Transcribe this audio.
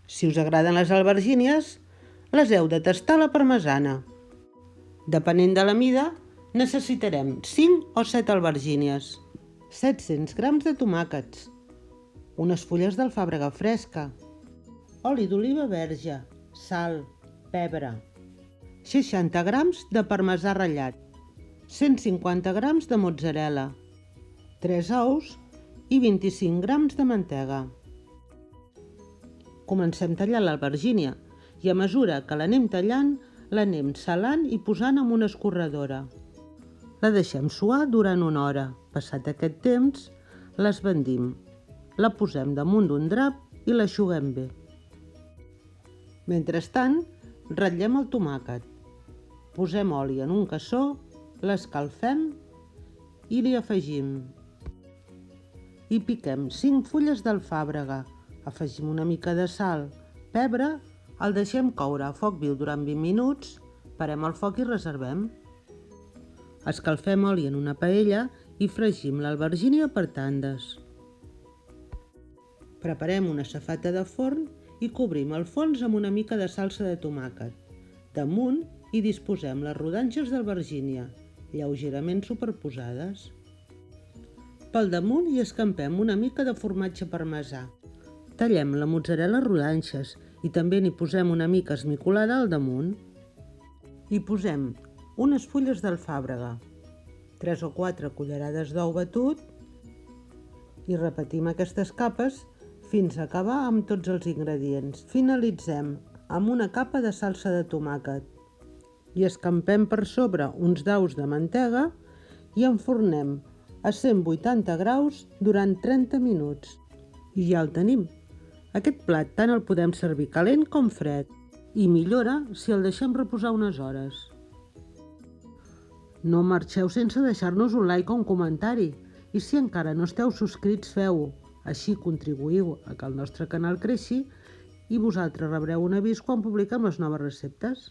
Si us agraden les albergínies, les heu de tastar a la parmesana. Depenent de la mida, necessitarem 5 o 7 albergínies, 700 grams de tomàquets, unes fulles d'alfàbrega fresca, oli d'oliva verge, sal, pebre, 60 grams de parmesà ratllat, 150 grams de mozzarella, 3 ous i 25 grams de mantega. Comencem tallant l'albergínia i a mesura que l'anem tallant, l'anem salant i posant en una escorredora. La deixem suar durant una hora. Passat aquest temps, l'esbandim. La posem damunt d'un drap i l'eixuguem bé. Mentrestant, ratllem el tomàquet. Posem oli en un cassó, l'escalfem i li afegim. I piquem 5 fulles d'alfàbrega. Afegim una mica de sal, pebre, el deixem coure a foc viu durant 20 minuts, parem el foc i reservem. Escalfem oli en una paella i fregim l'albergínia per tandes. Preparem una safata de forn i cobrim el fons amb una mica de salsa de tomàquet. Damunt hi disposem les rodanxes d'albergínia, lleugerament superposades. Pel damunt hi escampem una mica de formatge parmesà. Tallem la mozzarella a rodanxes i també n'hi posem una mica esmicolada al damunt. Hi posem unes fulles d'alfàbrega, 3 o 4 cullerades d'ou batut i repetim aquestes capes fins a acabar amb tots els ingredients. Finalitzem amb una capa de salsa de tomàquet i escampem per sobre uns daus de mantega i enfornem a 180 graus durant 30 minuts. I ja el tenim. Aquest plat tant el podem servir calent com fred i millora si el deixem reposar unes hores. No marxeu sense deixar-nos un like o un comentari i si encara no esteu subscrits feu-ho, així contribuïu a que el nostre canal creixi i vosaltres rebreu un avís quan publiquem les noves receptes.